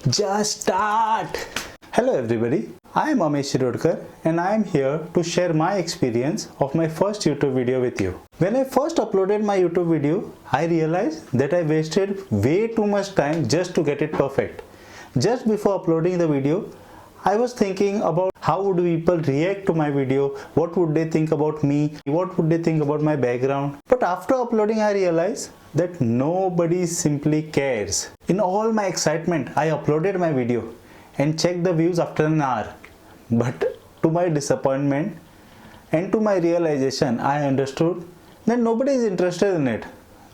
Just start! Hello everybody, I am Amesh Shirodkar and I am here to share my experience of my first YouTube video with you. When I first uploaded my YouTube video, I realized that I wasted way too much time just to get it perfect. Just before uploading the video, I was thinking about how would people react to my video, what would they think about me, what would they think about my background. But after uploading I realized that nobody simply cares. In all my excitement, I uploaded my video and checked the views after an hour. But to my disappointment and to my realization, I understood that nobody is interested in it.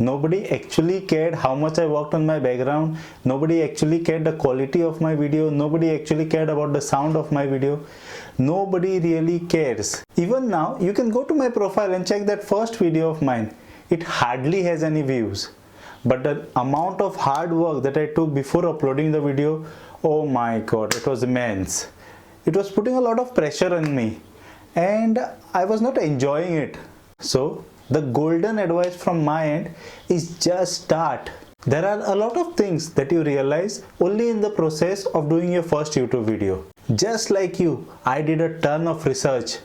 Nobody actually cared how much I worked on my background. Nobody actually cared the quality of my video. Nobody actually cared about the sound of my video. Nobody really cares. Even now, you can go to my profile and check that first video of mine. It hardly has any views. But the amount of hard work that I took before uploading the video, oh my god, it was immense. It was putting a lot of pressure on me and I was not enjoying it. So, the golden advice from my end is just start. There are a lot of things that you realize only in the process of doing your first YouTube video. Just like you, I did a ton of research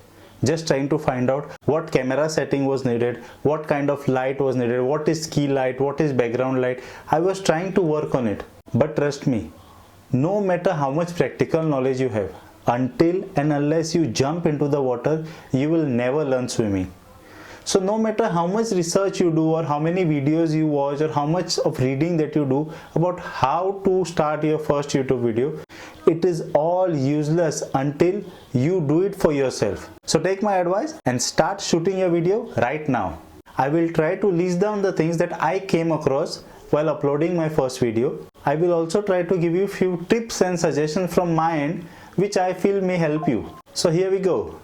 just trying to find out what camera setting was needed, what kind of light was needed, what is key light, what is background light. I was trying to work on it. But trust me, no matter how much practical knowledge you have, until and unless you jump into the water, you will never learn swimming. So no matter how much research you do or how many videos you watch or how much of reading that you do about how to start your first YouTube video, it is all useless until you do it for yourself. So take my advice and start shooting your video right now. I will try to list down the things that I came across while uploading my first video. I will also try to give you few tips and suggestions from my end which I feel may help you. So here we go.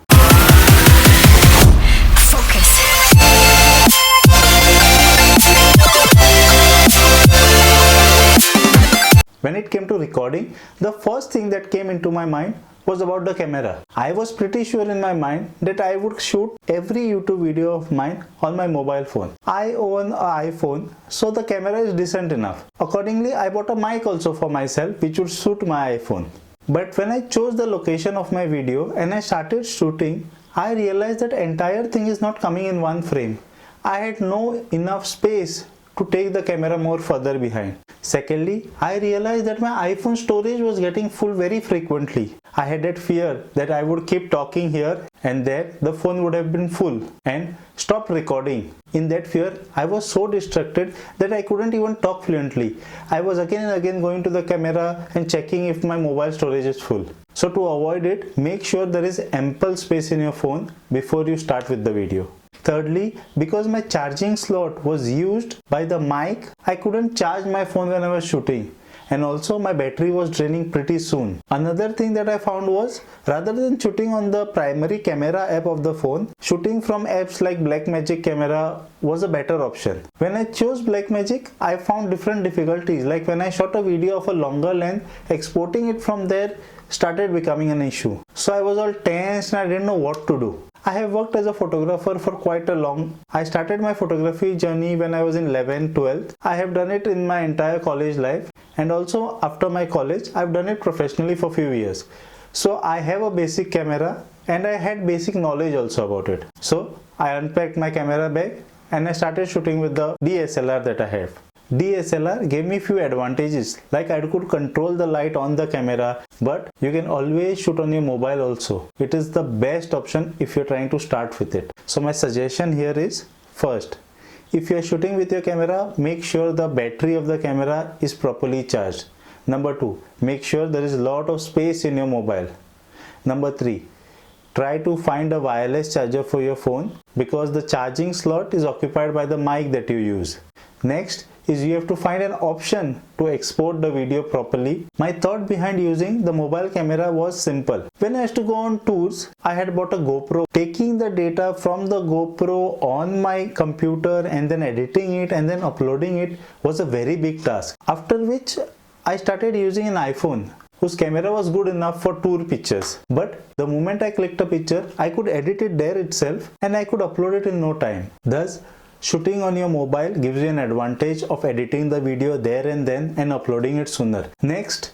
When it came to recording, the first thing that came into my mind was about the camera. I was pretty sure in my mind that I would shoot every YouTube video of mine on my mobile phone. I own an iPhone, so the camera is decent enough. Accordingly, I bought a mic also for myself which would suit my iPhone. But when I chose the location of my video and I started shooting, I realized that entire thing is not coming in one frame. I had no enough space to take the camera more further behind. Secondly, I realized that my iPhone storage was getting full very frequently. I had that fear that I would keep talking here and there the phone would have been full and stop recording. In that fear, I was so distracted that I couldn't even talk fluently. I was again and again going to the camera and checking if my mobile storage is full. So to avoid it, make sure there is ample space in your phone before you start with the video. Thirdly, because my charging slot was used by the mic, I couldn't charge my phone when I was shooting. And also my battery was draining pretty soon. Another thing that I found was, rather than shooting on the primary camera app of the phone, shooting from apps like Blackmagic Camera was a better option. When I chose Blackmagic, I found different difficulties. Like when I shot a video of a longer length, exporting it from there started becoming an issue. So I was all tense and I didn't know what to do. I have worked as a photographer for quite a long. I started my photography journey when I was in 11th, 12th. I have done it in my entire college life and also after my college I've done it professionally for few years. So I have a basic camera and I had basic knowledge also about it. So I unpacked my camera bag and I started shooting with the DSLR that I have. DSLR gave me few advantages, like I could control the light on the camera, but you can always shoot on your mobile also. It is the best option if you're trying to start with it. So my suggestion here is, first, if you're shooting with your camera, make sure the battery of the camera is properly charged. Number 2, make sure there is a lot of space in your mobile. Number 3, try to find a wireless charger for your phone because the charging slot is occupied by the mic that you use. Next is you have to find an option to export the video properly. My thought behind using the mobile camera was simple. When I used to go on tours, I had bought a GoPro. Taking the data from the GoPro on my computer and then editing it and then uploading it was a very big task. After which I started using an iPhone whose camera was good enough for tour pictures. But the moment I clicked a picture, I could edit it there itself and I could upload it in no time. Thus, shooting on your mobile gives you an advantage of editing the video there and then and uploading it sooner. Next,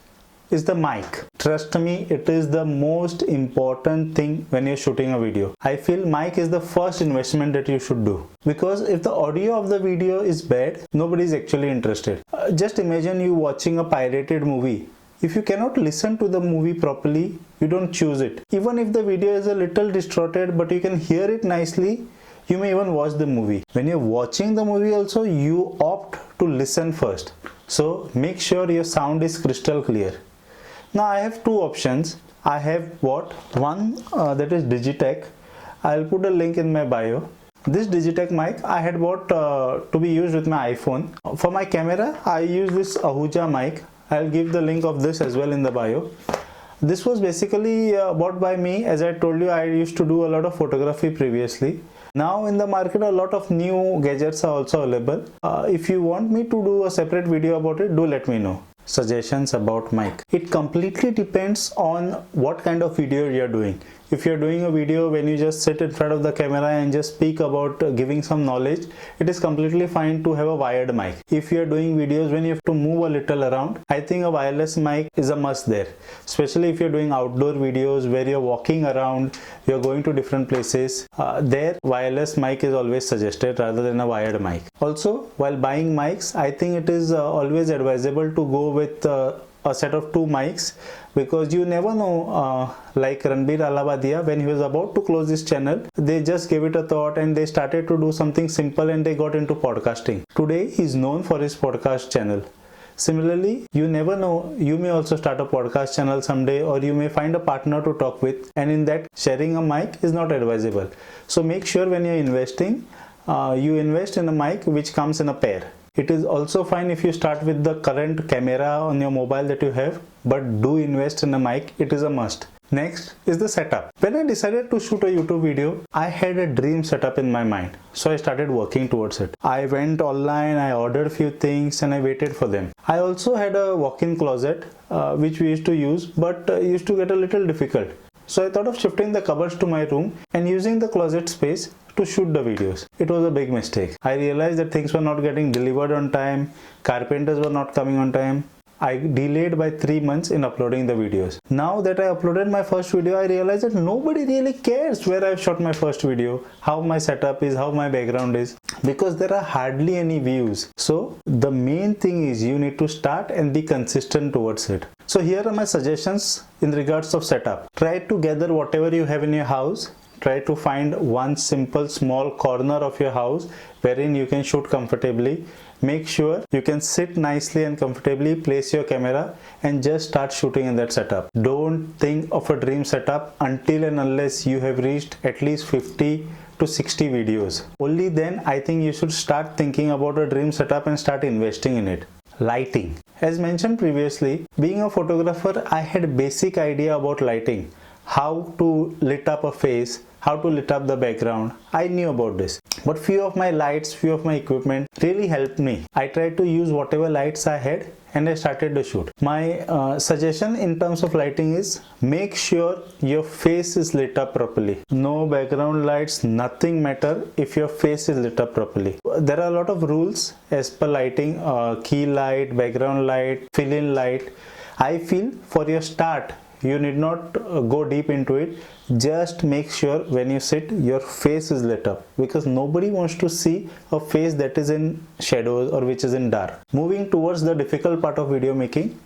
is the mic. Trust me, it is the most important thing when you're shooting a video. I feel mic is the first investment that you should do, because if the audio of the video is bad, nobody is actually interested. Just imagine you watching a pirated movie. If you cannot listen to the movie properly, you don't choose it. Even if the video is a little distorted but you can hear it nicely, you may even watch the movie. When you're watching the movie also, you opt to listen first. So make sure your sound is crystal clear. Now I have two options. I have bought one that is Digitech. I'll put a link in my bio. This Digitech mic I had bought to be used with my iPhone. For my camera, I use this Ahuja mic. I'll give the link of this as well in the bio. This was basically bought by me. As I told you, I used to do a lot of photography previously. Now in the market, a lot of new gadgets are also available. If you want me to do a separate video about it, do let me know. Suggestions about mic. It completely depends on what kind of video you are doing. If you are doing a video when you just sit in front of the camera and just speak about giving some knowledge, it is completely fine to have a wired mic. If you are doing videos when you have to move a little around, I think a wireless mic is a must there. Especially if you are doing outdoor videos where you are walking around, you are going to different places, there wireless mic is always suggested rather than a wired mic. Also, while buying mics, I think it is always advisable to go with a set of two mics, because you never know, like Ranbir Alabadia, when he was about to close his channel, they just gave it a thought and they started to do something simple and they got into podcasting. Today he is known for his podcast channel. Similarly, you never know, you may also start a podcast channel someday, or you may find a partner to talk with, and in that sharing a mic is not advisable. So make sure when you're investing, you invest in a mic which comes in a pair. It is also fine if you start with the current camera on your mobile that you have, but do invest in a mic. It is a must. Next is the setup. When I decided to shoot a YouTube video, I had a dream setup in my mind. So I started working towards it. I went online, I ordered few things and I waited for them. I also had a walk-in closet which we used to use, but used to get a little difficult. So I thought of shifting the cupboards to my room and using the closet space to shoot the videos. It was a big mistake. I realized that things were not getting delivered on time, carpenters were not coming on time. I delayed by 3 months in uploading the videos. Now that I uploaded my first video, I realized that nobody really cares where I've shot my first video, how my setup is, how my background is, because there are hardly any views. So the main thing is you need to start and be consistent towards it. So here are my suggestions in regards of setup. Try to gather whatever you have in your house. Try to find one simple small corner of your house wherein you can shoot comfortably. Make sure you can sit nicely and comfortably, place your camera and just start shooting in that setup. Don't think of a dream setup until and unless you have reached at least 50 to 60 videos. Only then I think you should start thinking about a dream setup and start investing in it. Lighting. As mentioned previously, being a photographer, I had a basic idea about lighting. How to lit up a face, how to lit up the background. I knew about this, but few of my lights, few of my equipment really helped me. I tried to use whatever lights I had and I started to shoot. My suggestion in terms of lighting is make sure your face is lit up properly. No background lights, nothing matter if your face is lit up properly. There are a lot of rules as per lighting, key light, background light, fill-in light. I feel for your start, you need not go deep into it. Just make sure when you sit, your face is lit up, because nobody wants to see a face that is in shadows or which is in dark. Moving towards the difficult part of video making,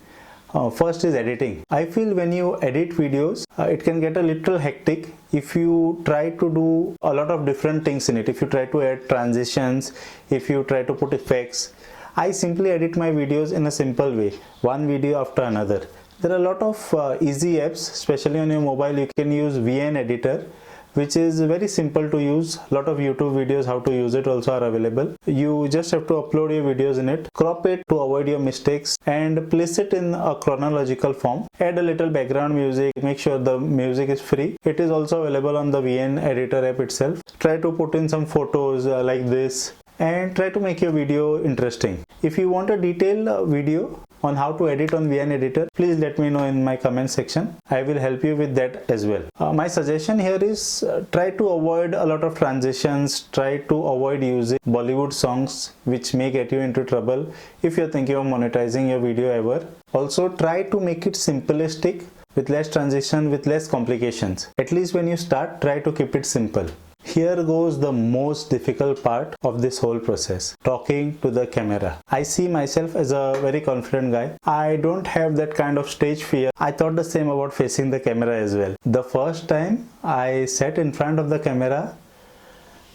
first is editing. I feel when you edit videos, it can get a little hectic if you try to do a lot of different things in it. If you try to add transitions, if you try to put effects. I simply edit my videos in a simple way, one video after another. There are a lot of easy apps, especially on your mobile. You can use VN editor, which is very simple to use. A lot of YouTube videos how to use it also are available. You just have to upload your videos in it, crop it to avoid your mistakes and place it in a chronological form. Add a little background music, make sure the music is free. It is also available on the VN editor app itself. Try to put in some photos like this and try to make your video interesting. If you want a detailed video on how to edit on VN editor, please let me know in my comment section. I will help you with that as well. My suggestion here is try to avoid a lot of transitions, try to avoid using Bollywood songs which may get you into trouble if you're thinking of monetizing your video ever. Also try to make it simplistic, with less transition, with less complications. At least when you start, try to keep it simple. Here goes the most difficult part of this whole process, talking to the camera. I see myself as a very confident guy. I don't have that kind of stage fear. I thought the same about facing the camera as well. The first time I sat in front of the camera,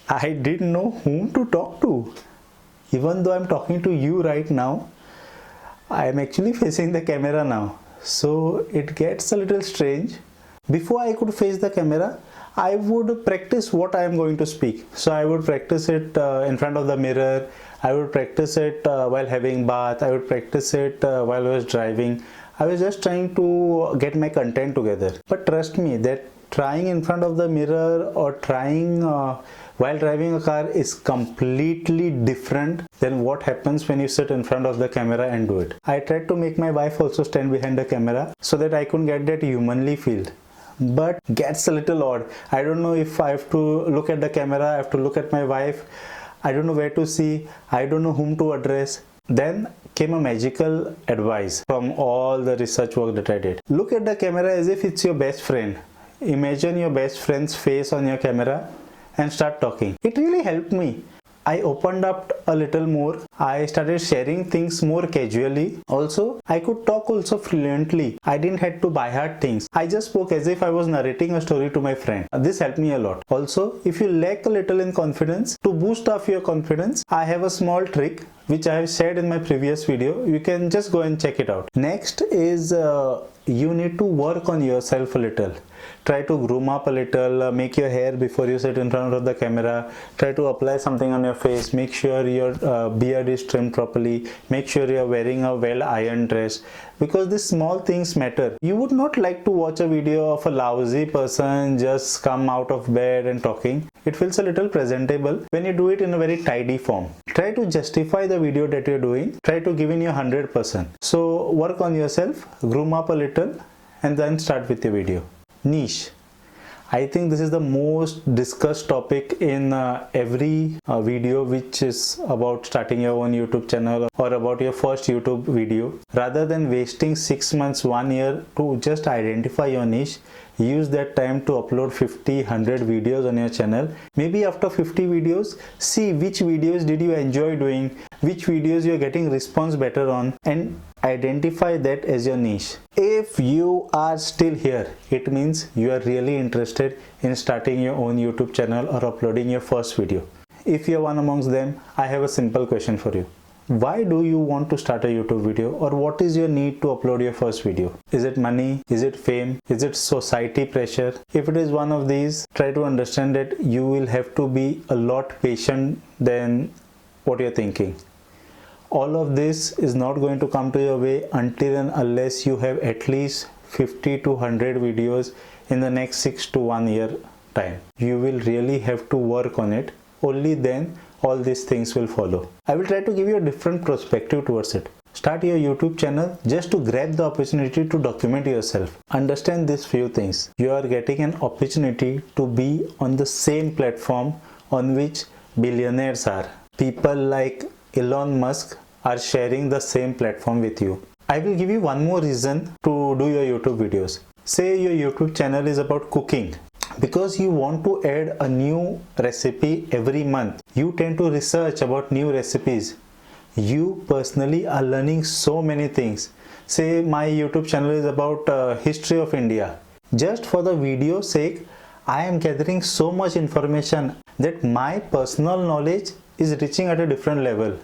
I didn't know whom to talk to. Even though I'm talking to you right now, I am actually facing the camera now. So it gets a little strange. Before I could face the camera, I would practice what I am going to speak. So I would practice it in front of the mirror. I would practice it while having bath. I would practice it while I was driving. I was just trying to get my content together. But trust me that trying in front of the mirror or trying while driving a car is completely different than what happens when you sit in front of the camera and do it. I tried to make my wife also stand behind the camera so that I could get that humanly feel. But gets a little odd. I don't know if I have to look at the camera, I have to look at my wife. I don't know where to see. I don't know whom to address. Then came a magical advice from all the research work that I did. Look at the camera as if it's your best friend. Imagine your best friend's face on your camera and start talking. It really helped me. I opened up a little more. I started sharing things more casually. Also, I could talk also fluently. I didn't have to by heart things. I just spoke as if I was narrating a story to my friend. This helped me a lot. Also, if you lack a little in confidence, to boost up your confidence, I have a small trick which I have shared in my previous video. You can just go and check it out. Next is you need to work on yourself a little. Try to groom up a little, make your hair before you sit in front of the camera, try to apply something on your face, make sure your beard is trimmed properly, make sure you are wearing a well ironed dress, because these small things matter. You would not like to watch a video of a lousy person just come out of bed and talking. It feels a little presentable when you do it in a very tidy form. Try to justify the video that you're doing, try to give in your 100%. So work on yourself, groom up a little and then start with your video. Niche. I think this is the most discussed topic in every video which is about starting your own YouTube channel or about your first YouTube video. Rather than wasting 6 months, 1 year to just identify your niche, use that time to upload 50, 100 videos on your channel. Maybe after 50 videos, see which videos did you enjoy doing, which videos you are getting response better on, and identify that as your niche. If you are still here, it means you are really interested in starting your own YouTube channel or uploading your first video. If you are one amongst them, I have a simple question for you. Why do you want to start a YouTube video, or what is your need to upload your first video? Is it money? Is it fame? Is it society pressure? If it is one of these, try to understand that you will have to be a lot patient than what you're thinking. All of this is not going to come to your way until and unless you have at least 50 to 100 videos in the next 6 to 1 year time. You will really have to work on it. Only then all these things will follow. I will try to give you a different perspective towards it. Start your YouTube channel just to grab the opportunity to document yourself. Understand these few things. You are getting an opportunity to be on the same platform on which billionaires are. People like Elon Musk are sharing the same platform with you. I will give you one more reason to do your YouTube videos. Say your YouTube channel is about cooking. Because you want to add a new recipe every month, you tend to research about new recipes. You personally are learning so many things. Say my YouTube channel is about history of India. Just for the video sake, I am gathering so much information that my personal knowledge is reaching at a different level.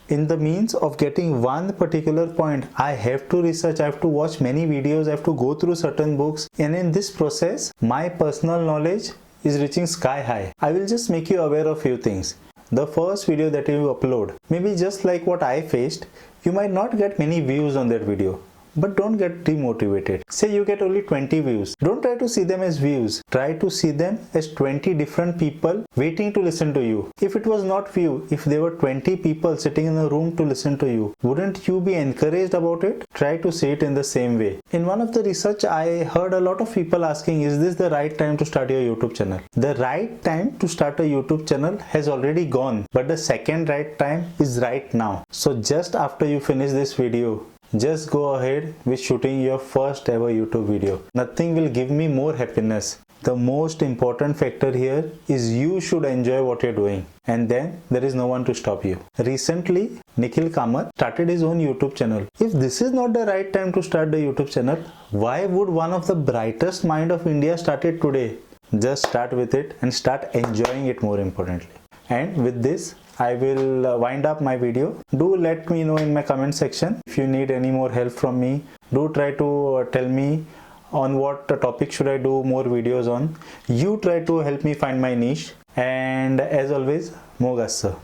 In the means of getting one particular point, I have to research, I have to watch many videos, I have to go through certain books, and in this process, my personal knowledge is reaching sky high. I will just make you aware of few things. The first video that you upload, maybe just like what I faced, you might not get many views on that video. But don't get demotivated. Say you get only 20 views. Don't try to see them as views. Try to see them as 20 different people waiting to listen to you. If it was not view, if there were 20 people sitting in a room to listen to you, wouldn't you be encouraged about it? Try to see it in the same way. In one of the research, I heard a lot of people asking, is this the right time to start your YouTube channel? The right time to start a YouTube channel has already gone, but the second right time is right now. So just after you finish this video, just go ahead with shooting your first ever YouTube video. Nothing will give me more happiness. The most important factor here is you should enjoy what you're doing, and then there is no one to stop you. Recently, Nikhil Kamath started his own YouTube channel. If this is not the right time to start the YouTube channel, why would one of the brightest mind of India start it today? Just start with it and start enjoying it, more importantly. And with this, I will wind up my video. Do let me know in my comment section if you need any more help from me. Do try to tell me on what topic should I do more videos on. You try to help me find my niche, and as always, Mogassa.